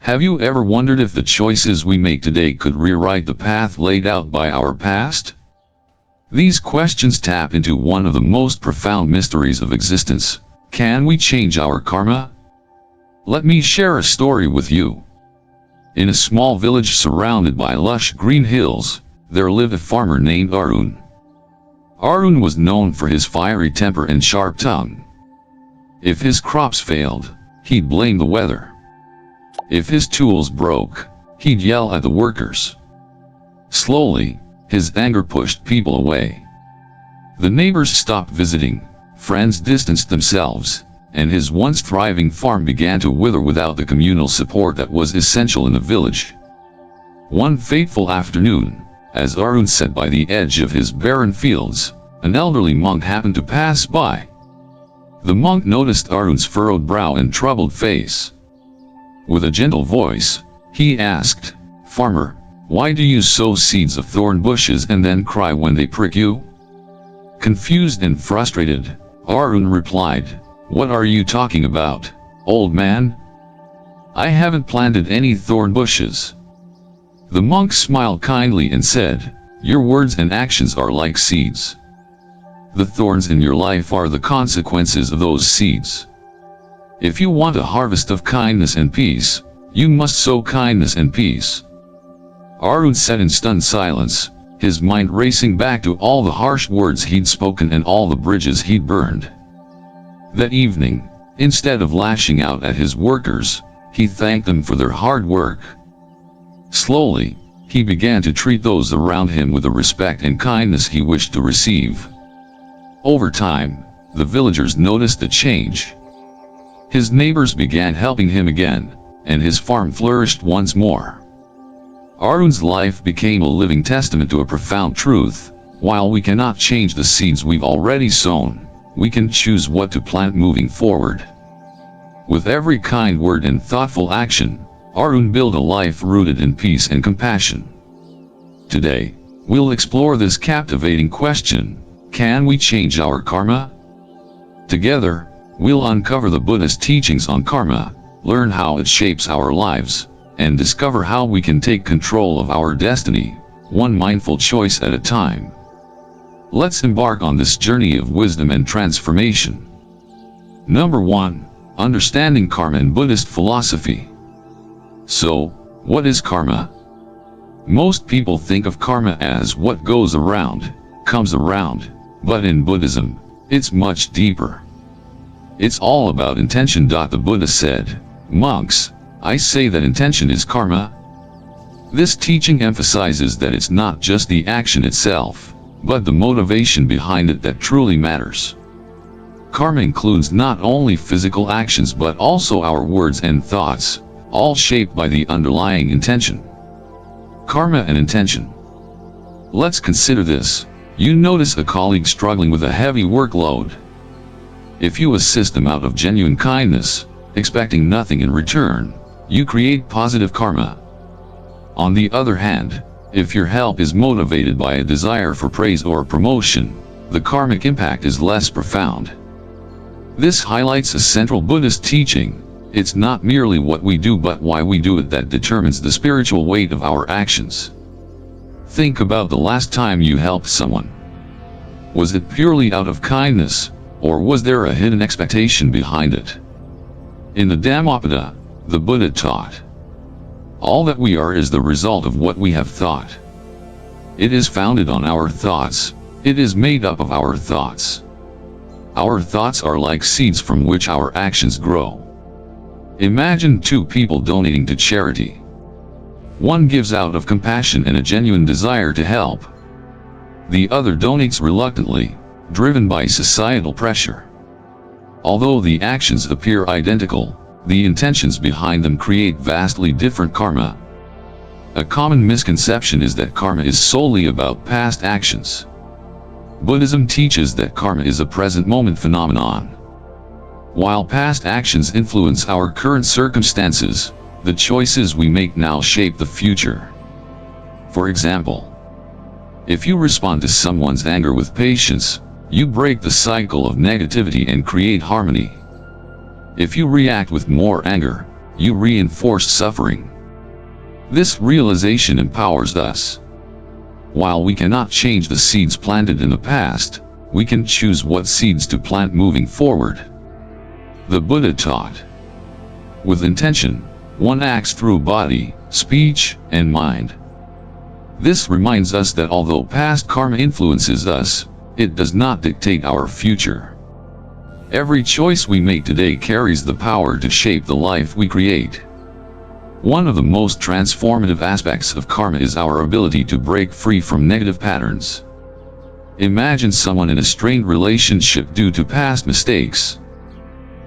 Have you ever wondered if the choices we make today could rewrite the path laid out by our past? These questions tap into one of the most profound mysteries of existence. Can we change our karma? Let me share a story with you. In a small village surrounded by lush green hills, there lived a farmer named Arun. Arun was known for his fiery temper and sharp tongue. If his crops failed, he'd blame the weather. If his tools broke, he'd yell at the workers. Slowly, his anger pushed people away. The neighbors stopped visiting, friends distanced themselves, and his once thriving farm began to wither without the communal support that was essential in the village. One fateful afternoon, as Arun sat by the edge of his barren fields, an elderly monk happened to pass by. The monk noticed Arun's furrowed brow and troubled face. With a gentle voice, he asked, "Farmer, why do you sow seeds of thorn bushes and then cry when they prick you?" Confused and frustrated, Arun replied, "What are you talking about, old man? I haven't planted any thorn bushes." The monk smiled kindly and said, "Your words and actions are like seeds. The thorns in your life are the consequences of those seeds. If you want a harvest of kindness and peace, you must sow kindness and peace." Arun sat in stunned silence, his mind racing back to all the harsh words he'd spoken and all the bridges he'd burned. That evening, instead of lashing out at his workers, he thanked them for their hard work. Slowly, he began to treat those around him with the respect and kindness he wished to receive. Over time, the villagers noticed the change. His neighbors began helping him again, and his farm flourished once more. Arun's life became a living testament to a profound truth: while we cannot change the seeds we've already sown, we can choose what to plant moving forward. With every kind word and thoughtful action, Arun built a life rooted in peace and compassion. Today, we'll explore this captivating question: can we change our karma? Together, we'll uncover the Buddhist teachings on karma, learn how it shapes our lives, and discover how we can take control of our destiny, one mindful choice at a time. Let's embark on this journey of wisdom and transformation. Number 1. Understanding karma in Buddhist philosophy. So, what is karma? Most people think of karma as what goes around, comes around, but in Buddhism, it's much deeper. It's all about intention. The Buddha said, "Monks, I say that intention is karma." This teaching emphasizes that it's not just the action itself, but the motivation behind it that truly matters. Karma includes not only physical actions but also our words and thoughts, all shaped by the underlying intention. Karma and intention. Let's consider this. You notice a colleague struggling with a heavy workload. If you assist them out of genuine kindness, expecting nothing in return, you create positive karma. On the other hand, if your help is motivated by a desire for praise or promotion, the karmic impact is less profound. This highlights a central Buddhist teaching: it's not merely what we do but why we do it that determines the spiritual weight of our actions. Think about the last time you helped someone. Was it purely out of kindness, or was there a hidden expectation behind it? In the Dhammapada, the Buddha taught, all that we are is the result of what we have thought. It is founded on our thoughts, it is made up of our thoughts. Our thoughts are like seeds from which our actions grow. Imagine two people donating to charity. One gives out of compassion and a genuine desire to help. The other donates reluctantly, driven by societal pressure. Although the actions appear identical, the intentions behind them create vastly different karma. A common misconception is that karma is solely about past actions. Buddhism teaches that karma is a present moment phenomenon. While past actions influence our current circumstances, the choices we make now shape the future. For example, if you respond to someone's anger with patience, you break the cycle of negativity and create harmony. If you react with more anger, you reinforce suffering. This realization empowers us. While we cannot change the seeds planted in the past, we can choose what seeds to plant moving forward. The Buddha taught, with intention, one acts through body, speech, and mind. This reminds us that although past karma influences us, it does not dictate our future. Every choice we make today carries the power to shape the life we create. One of the most transformative aspects of karma is our ability to break free from negative patterns. Imagine someone in a strained relationship due to past mistakes.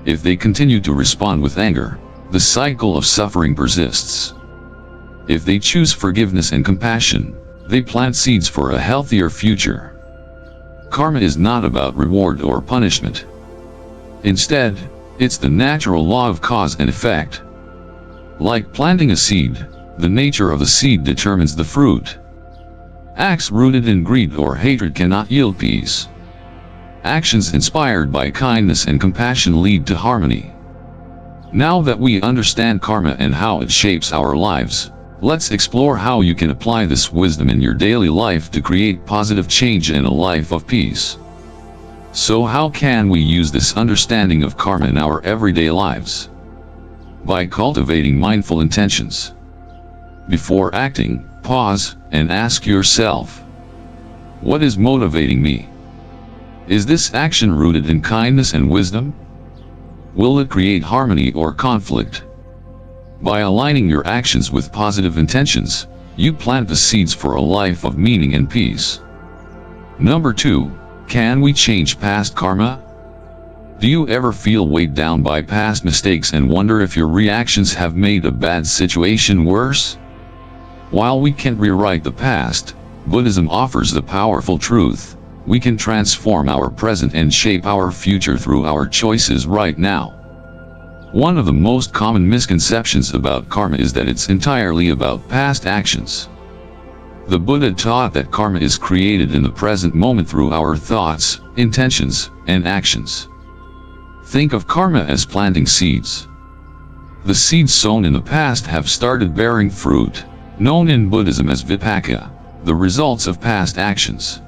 If they continue to respond with anger, the cycle of suffering persists. If they choose forgiveness and compassion, they plant seeds for a healthier future. Karma is not about reward or punishment. Instead, it's the natural law of cause and effect. Like planting a seed, the nature of the seed determines the fruit. Acts rooted in greed or hatred cannot yield peace. Actions inspired by kindness and compassion lead to harmony. Now that we understand karma and how it shapes our lives, let's explore how you can apply this wisdom in your daily life to create positive change and a life of peace. So how can we use this understanding of karma in our everyday lives? By cultivating mindful intentions. Before acting, pause and ask yourself, what is motivating me? Is this action rooted in kindness and wisdom? Will it create harmony or conflict? By aligning your actions with positive intentions, you plant the seeds for a life of meaning and peace. Number 2, can we change past karma? Do you ever feel weighed down by past mistakes and wonder if your reactions have made a bad situation worse? While we can't rewrite the past, Buddhism offers the powerful truth: we can transform our present and shape our future through our choices right now. One of the most common misconceptions about karma is that it's entirely about past actions. The Buddha taught that karma is created in the present moment through our thoughts, intentions, and actions. Think of karma as planting seeds. The seeds sown in the past have started bearing fruit, known in Buddhism as vipaka, the results of past actions.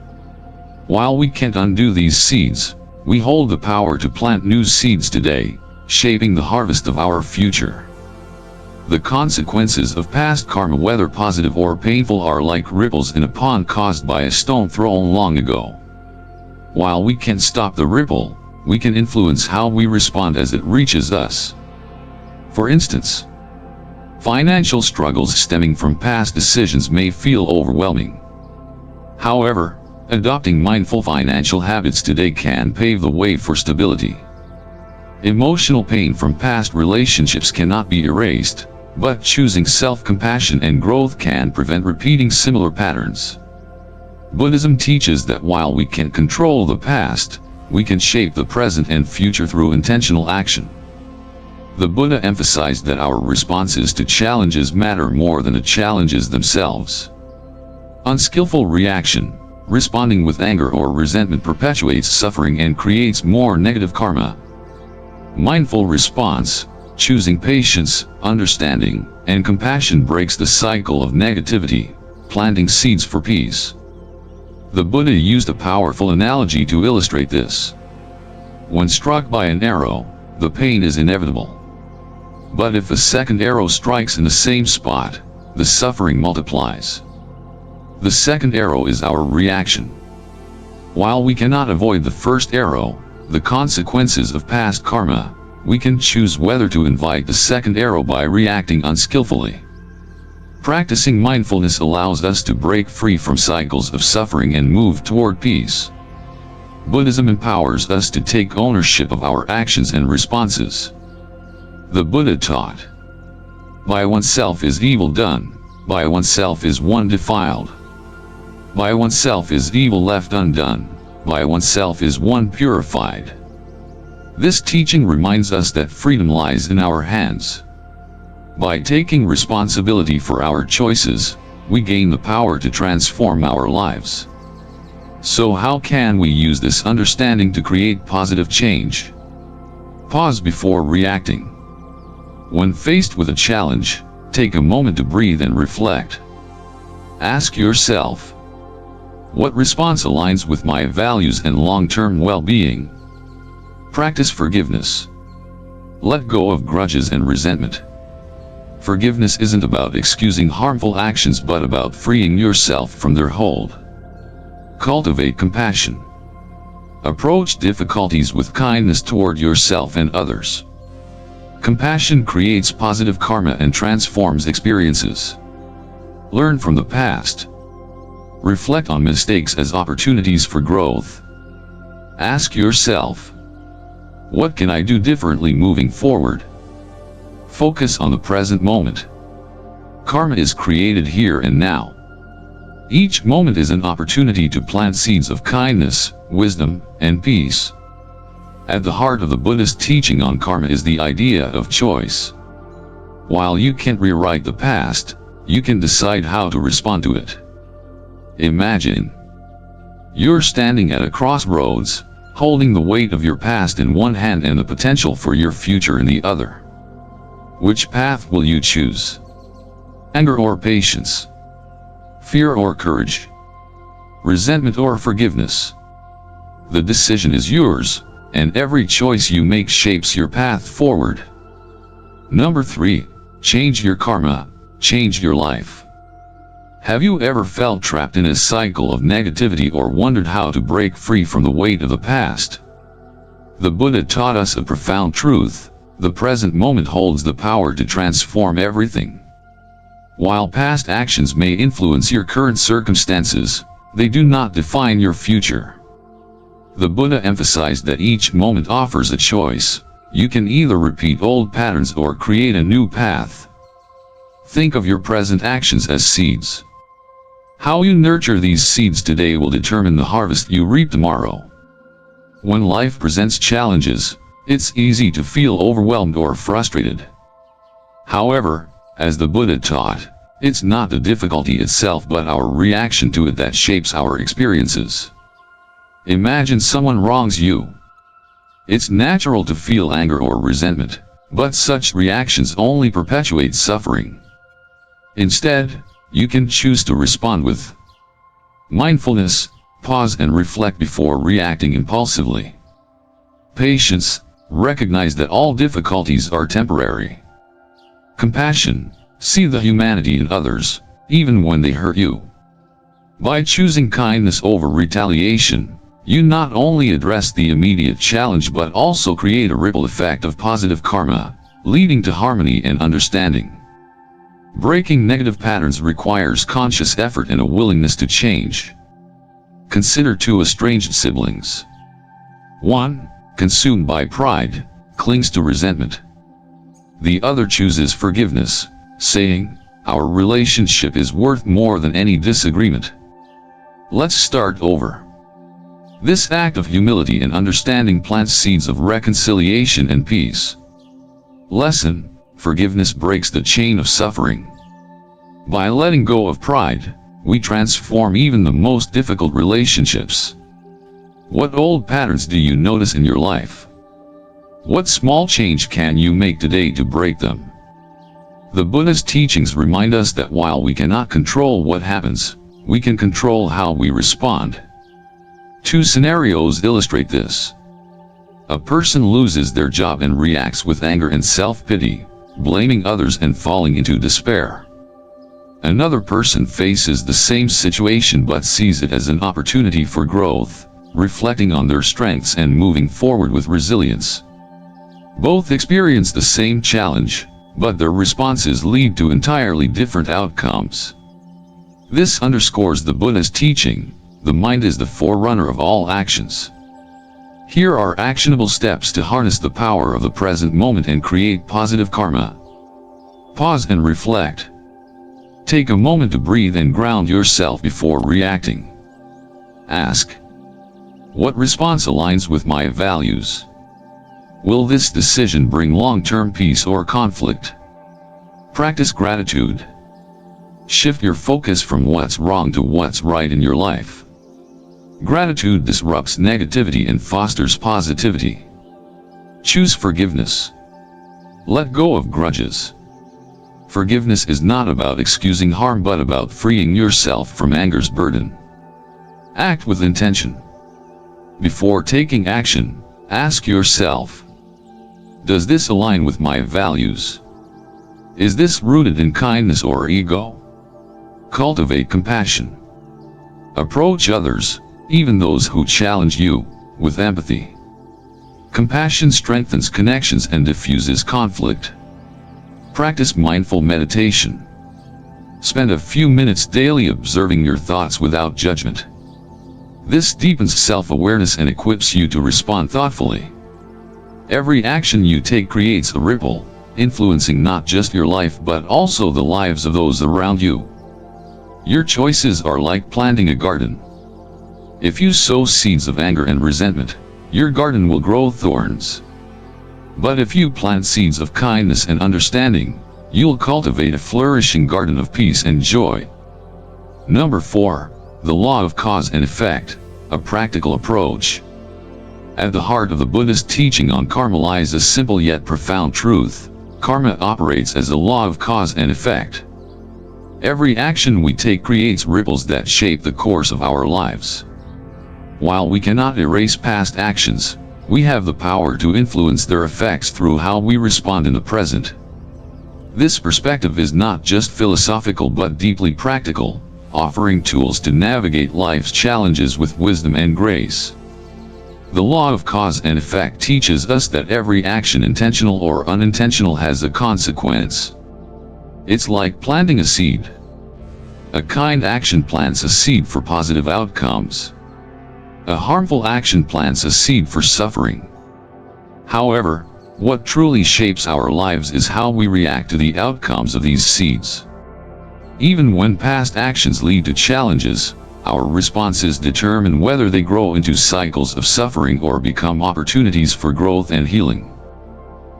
While we can't undo these seeds, we hold the power to plant new seeds today, shaping the harvest of our future. The consequences of past karma, whether positive or painful, are like ripples in a pond caused by a stone thrown long ago. While we can't stop the ripple, we can influence how we respond as it reaches us. For instance, financial struggles stemming from past decisions may feel overwhelming. However, adopting mindful financial habits today can pave the way for stability. Emotional pain from past relationships cannot be erased, but choosing self-compassion and growth can prevent repeating similar patterns. Buddhism teaches that while we can't control the past, we can shape the present and future through intentional action. The Buddha emphasized that our responses to challenges matter more than the challenges themselves. Unskillful reaction, responding with anger or resentment, perpetuates suffering and creates more negative karma. Mindful response, choosing patience, understanding, and compassion, breaks the cycle of negativity, planting seeds for peace. The Buddha used a powerful analogy to illustrate this. When struck by an arrow, the pain is inevitable. But if a second arrow strikes in the same spot, the suffering multiplies. The second arrow is our reaction. While we cannot avoid the first arrow, the consequences of past karma, we can choose whether to invite the second arrow by reacting unskillfully. Practicing mindfulness allows us to break free from cycles of suffering and move toward peace. Buddhism empowers us to take ownership of our actions and responses. The Buddha taught, by oneself is evil done, by oneself is one defiled. By oneself is evil left undone, by oneself is one purified. This teaching reminds us that freedom lies in our hands. By taking responsibility for our choices, we gain the power to transform our lives. So how can we use this understanding to create positive change? Pause before reacting. When faced with a challenge, take a moment to breathe and reflect. Ask yourself, what response aligns with my values and long-term well-being? Practice forgiveness. Let go of grudges and resentment. Forgiveness isn't about excusing harmful actions but about freeing yourself from their hold. Cultivate compassion. Approach difficulties with kindness toward yourself and others. Compassion creates positive karma and transforms experiences. Learn from the past. Reflect on mistakes as opportunities for growth. Ask yourself, what can I do differently moving forward? Focus on the present moment. Karma is created here and now. Each moment is an opportunity to plant seeds of kindness, wisdom, and peace. At the heart of the Buddhist teaching on karma is the idea of choice. While you can't rewrite the past, you can decide how to respond to it. Imagine you're standing at a crossroads, holding the weight of your past in one hand and the potential for your future in the other. Which path will you choose? Anger or patience? Fear or courage? Resentment or forgiveness? The decision is yours, and every choice you make shapes your path forward. Number 3. Change your karma, change your life. Have you ever felt trapped in a cycle of negativity or wondered how to break free from the weight of the past? The Buddha taught us a profound truth: the present moment holds the power to transform everything. While past actions may influence your current circumstances, they do not define your future. The Buddha emphasized that each moment offers a choice. You can either repeat old patterns or create a new path. Think of your present actions as seeds. How you nurture these seeds today will determine the harvest you reap tomorrow. When life presents challenges, it's easy to feel overwhelmed or frustrated. However, as the Buddha taught, it's not the difficulty itself but our reaction to it that shapes our experiences. Imagine someone wrongs you. It's natural to feel anger or resentment, but such reactions only perpetuate suffering. Instead, you can choose to respond with mindfulness, pause and reflect before reacting impulsively. Patience, recognize that all difficulties are temporary. Compassion, see the humanity in others, even when they hurt you. By choosing kindness over retaliation, you not only address the immediate challenge but also create a ripple effect of positive karma, leading to harmony and understanding. Breaking negative patterns requires conscious effort and a willingness to change. Consider two estranged siblings. One, consumed by pride, clings to resentment. The other chooses forgiveness, saying, "Our relationship is worth more than any disagreement. Let's start over." This act of humility and understanding plants seeds of reconciliation and peace. Lesson: forgiveness breaks the chain of suffering. By letting go of pride, we transform even the most difficult relationships. What old patterns do you notice in your life? What small change can you make today to break them? The Buddha's teachings remind us that while we cannot control what happens, we can control how we respond. Two scenarios illustrate this. A person loses their job and reacts with anger and self-pity, blaming others and falling into despair. Another person faces the same situation but sees it as an opportunity for growth, reflecting on their strengths and moving forward with resilience. Both experience the same challenge, but their responses lead to entirely different outcomes. This underscores the Buddha's teaching: the mind is the forerunner of all actions. Here are actionable steps to harness the power of the present moment and create positive karma. Pause and reflect. Take a moment to breathe and ground yourself before reacting. Ask, what response aligns with my values? Will this decision bring long-term peace or conflict? Practice gratitude. Shift your focus from what's wrong to what's right in your life. Gratitude disrupts negativity and fosters positivity. Choose forgiveness. Let go of grudges. Forgiveness is not about excusing harm but about freeing yourself from anger's burden. Act with intention. Before taking action, ask yourself, does this align with my values? Is this rooted in kindness or ego? Cultivate compassion. Approach others, even those who challenge you, with empathy. Compassion strengthens connections and diffuses conflict. Practice mindful meditation. Spend a few minutes daily observing your thoughts without judgment. This deepens self-awareness and equips you to respond thoughtfully. Every action you take creates a ripple, influencing not just your life but also the lives of those around you. Your choices are like planting a garden. If you sow seeds of anger and resentment, your garden will grow thorns. But if you plant seeds of kindness and understanding, you'll cultivate a flourishing garden of peace and joy. Number 4. The law of cause and effect, a practical approach. At the heart of the Buddhist teaching on karma lies a simple yet profound truth. Karma operates as a law of cause and effect. Every action we take creates ripples that shape the course of our lives. While we cannot erase past actions, we have the power to influence their effects through how we respond in the present. This perspective is not just philosophical but deeply practical, offering tools to navigate life's challenges with wisdom and grace. The law of cause and effect teaches us that every action, intentional or unintentional, has a consequence. It's like planting a seed. A kind action plants a seed for positive outcomes. A harmful action plants a seed for suffering. However, what truly shapes our lives is how we react to the outcomes of these seeds. Even when past actions lead to challenges, our responses determine whether they grow into cycles of suffering or become opportunities for growth and healing.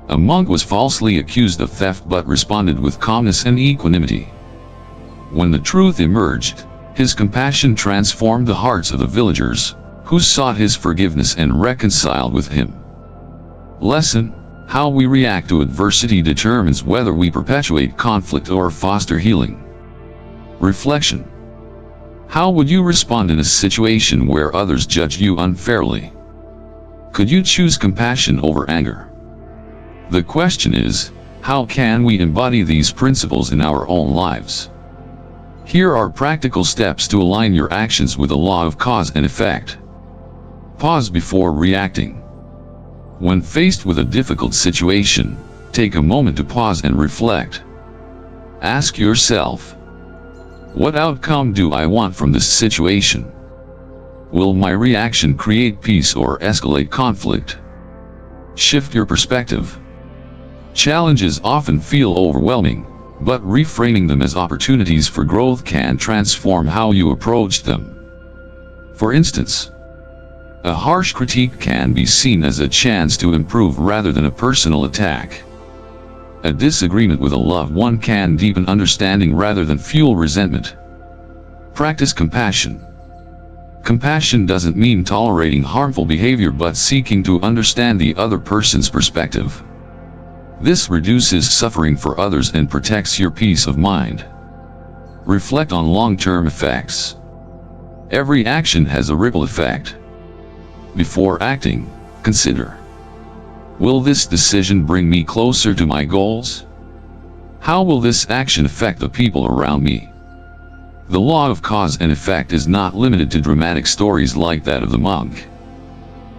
A monk was falsely accused of theft but responded with calmness and equanimity. When the truth emerged, his compassion transformed the hearts of the villagers, who sought his forgiveness and reconciled with him. Lesson: how we react to adversity determines whether we perpetuate conflict or foster healing. Reflection: how would you respond in a situation where others judge you unfairly? Could you choose compassion over anger? The question is, how can we embody these principles in our own lives? Here are practical steps to align your actions with the law of cause and effect. Pause before reacting. When faced with a difficult situation, take a moment to pause and reflect. Ask yourself, what outcome do I want from this situation? Will my reaction create peace or escalate conflict? Shift your perspective. Challenges often feel overwhelming, but reframing them as opportunities for growth can transform how you approach them. For instance, a harsh critique can be seen as a chance to improve rather than a personal attack. A disagreement with a loved one can deepen understanding rather than fuel resentment. Practice compassion. Compassion doesn't mean tolerating harmful behavior but seeking to understand the other person's perspective. This reduces suffering for others and protects your peace of mind. Reflect on long-term effects. Every action has a ripple effect. Before acting, consider: will this decision bring me closer to my goals? How will this action affect the people around me? The law of cause and effect is not limited to dramatic stories like that of the monk.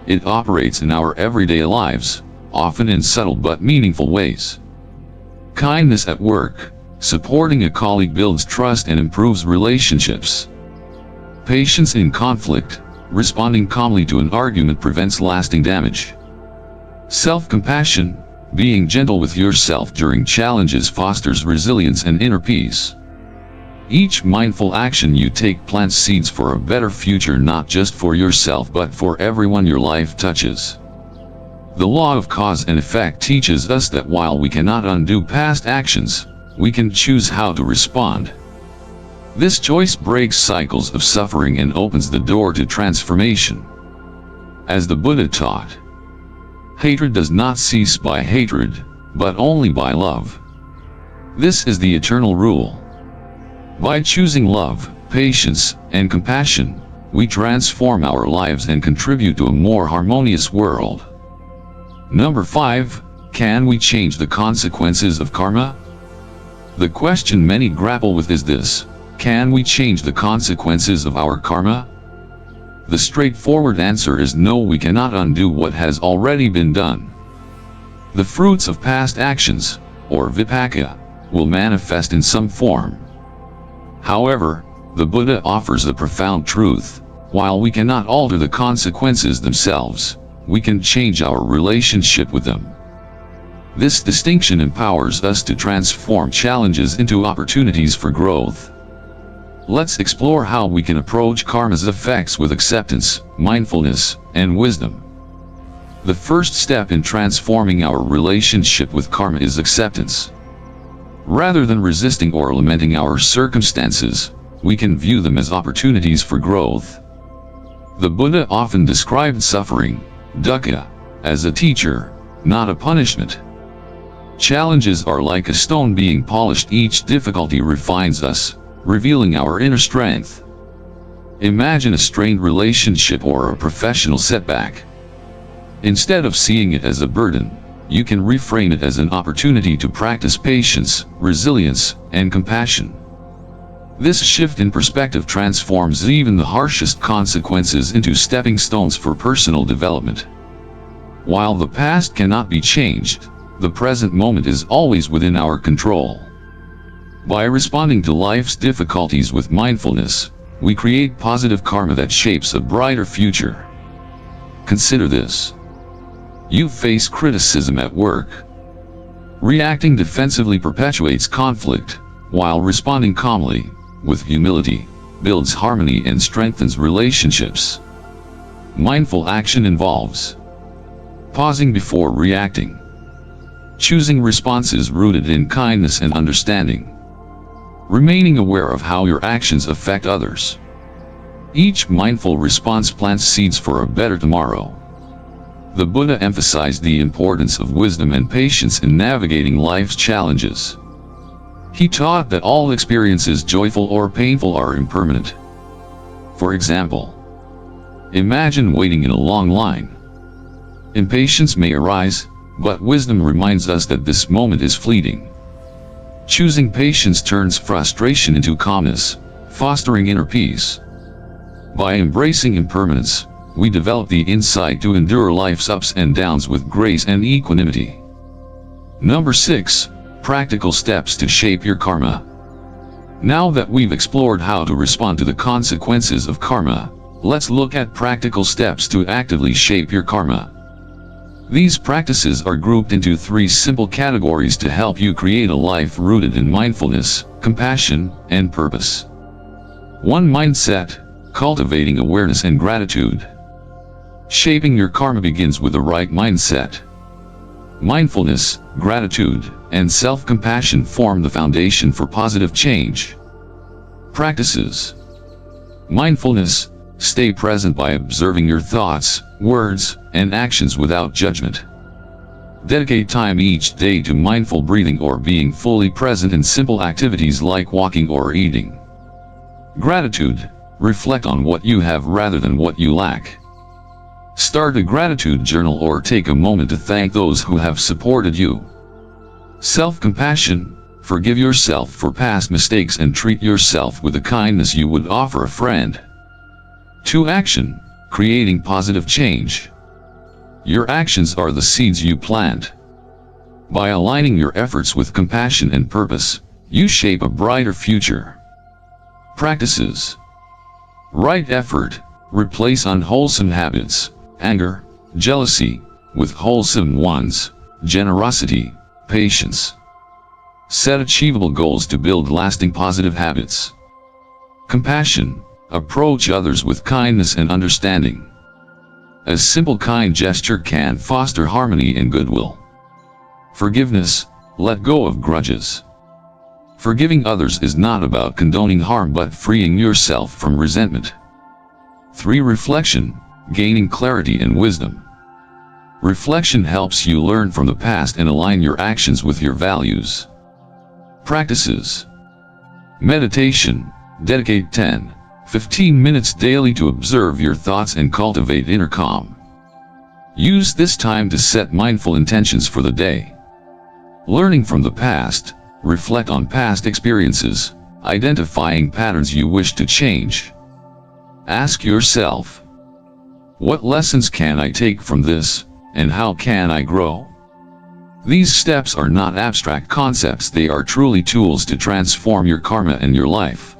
It operates in our everyday lives, often in subtle but meaningful ways. Kindness at work. Supporting a colleague builds trust and improves relationships. Patience in conflict. Responding calmly to an argument prevents lasting damage. Self-compassion. Being gentle with yourself during challenges fosters resilience and inner peace. Each mindful action you take plants seeds for a better future, not just for yourself but for everyone your life touches. The law of cause and effect teaches us that while we cannot undo past actions, we can choose how to respond. This choice breaks cycles of suffering and opens the door to transformation. As the Buddha taught, hatred does not cease by hatred, but only by love. This is the eternal rule. By choosing love, patience, and compassion, we transform our lives and contribute to a more harmonious world. Number 5. Can we change the consequences of karma? The question many grapple with is this: can we change the consequences of our karma? The straightforward answer is no, we cannot undo what has already been done. The fruits of past actions, or vipaka, will manifest in some form. However, the Buddha offers a profound truth: while we cannot alter the consequences themselves, we can change our relationship with them. This distinction empowers us to transform challenges into opportunities for growth. Let's explore how we can approach karma's effects with acceptance, mindfulness, and wisdom. The first step in transforming our relationship with karma is acceptance. Rather than resisting or lamenting our circumstances, we can view them as opportunities for growth. The Buddha often described suffering, dukkha, as a teacher, not a punishment. Challenges are like a stone being polished. Each difficulty refines us, revealing our inner strength. Imagine a strained relationship or a professional setback. Instead of seeing it as a burden, you can reframe it as an opportunity to practice patience, resilience, and compassion. This shift in perspective transforms even the harshest consequences into stepping stones for personal development. While the past cannot be changed, the present moment is always within our control. By responding to life's difficulties with mindfulness, we create positive karma that shapes a brighter future. Consider this. You face criticism at work. Reacting defensively perpetuates conflict, while responding calmly, with humility, builds harmony and strengthens relationships. Mindful action involves pausing before reacting, choosing responses rooted in kindness and understanding, remaining aware of how your actions affect others. Each mindful response plants seeds for a better tomorrow. The Buddha emphasized the importance of wisdom and patience in navigating life's challenges. He taught that all experiences, joyful or painful, are impermanent. For example, imagine waiting in a long line. Impatience may arise, but wisdom reminds us that this moment is fleeting. Choosing patience turns frustration into calmness, fostering inner peace. By embracing impermanence, we develop the insight to endure life's ups and downs with grace and equanimity. Number 6. Practical steps to shape your karma. Now that we've explored how to respond to the consequences of karma, let's look at practical steps to actively shape your karma. These practices are grouped into 3 simple categories to help you create a life rooted in mindfulness, compassion, and purpose. 1. Mindset. Cultivating awareness and gratitude. Shaping your karma begins with the right mindset. Mindfulness, gratitude, and self-compassion form the foundation for positive change. Practices. Mindfulness. Stay present by observing your thoughts, words, and actions without judgment. Dedicate time each day to mindful breathing or being fully present in simple activities like walking or eating. Gratitude. Reflect on what you have rather than what you lack. Start a gratitude journal or take a moment to thank those who have supported you. Self-compassion. Forgive yourself for past mistakes and treat yourself with the kindness you would offer a friend. 2. Action. Creating positive change. Your actions are the seeds you plant. By aligning your efforts with compassion and purpose, you shape a brighter future. Practices. Right effort. Replace unwholesome habits, anger, jealousy, with wholesome ones, generosity, patience. Set achievable goals to build lasting positive habits. Compassion. Approach others with kindness and understanding. A simple kind gesture can foster harmony and goodwill. Forgiveness. Let go of grudges. Forgiving others is not about condoning harm but freeing yourself from resentment. 3. Reflection. Gaining clarity and wisdom. Reflection helps you learn from the past and align your actions with your values. Practices. Meditation. Dedicate 10-15 minutes daily to observe your thoughts and cultivate inner calm. Use this time to set mindful intentions for the day. Learning from the past. Reflect on past experiences, identifying patterns you wish to change. Ask yourself, what lessons can I take from this, and how can I grow? These steps are not abstract concepts, they are truly tools to transform your karma and your life.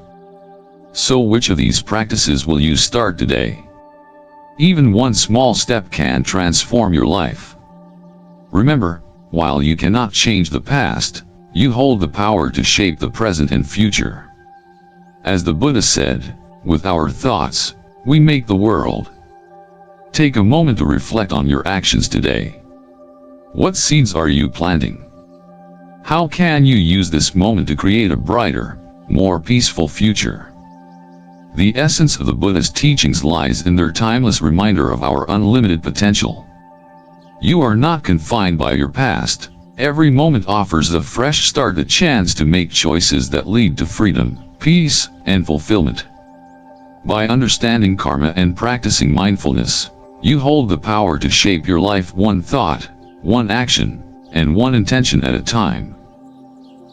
So which of these practices will you start today? Even one small step can transform your life. Remember, while you cannot change the past, you hold the power to shape the present and future. As the Buddha said, with our thoughts, we make the world. Take a moment to reflect on your actions today. What seeds are you planting? How can you use this moment to create a brighter, more peaceful future? The essence of the Buddha's teachings lies in their timeless reminder of our unlimited potential. You are not confined by your past. Every moment offers a fresh start, a chance to make choices that lead to freedom, peace, and fulfillment. By understanding karma and practicing mindfulness, you hold the power to shape your life one thought, one action, and one intention at a time.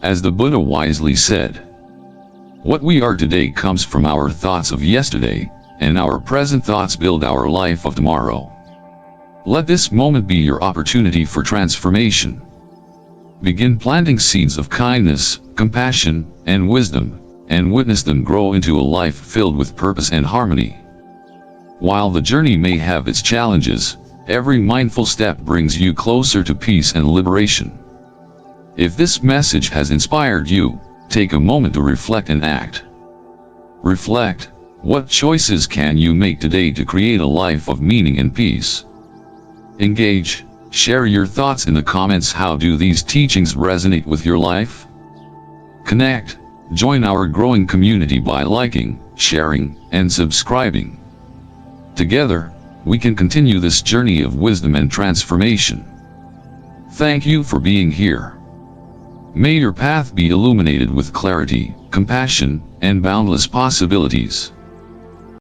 As the Buddha wisely said, what we are today comes from our thoughts of yesterday, and our present thoughts build our life of tomorrow. Let this moment be your opportunity for transformation. Begin planting seeds of kindness, compassion, and wisdom, and witness them grow into a life filled with purpose and harmony. While the journey may have its challenges, every mindful step brings you closer to peace and liberation. If this message has inspired you, take a moment to reflect and act. Reflect, what choices can you make today to create a life of meaning and peace? Engage, share your thoughts in the comments. How do these teachings resonate with your life? Connect, join our growing community by liking, sharing, and subscribing. Together, we can continue this journey of wisdom and transformation. Thank you for being here. May your path be illuminated with clarity, compassion, and boundless possibilities.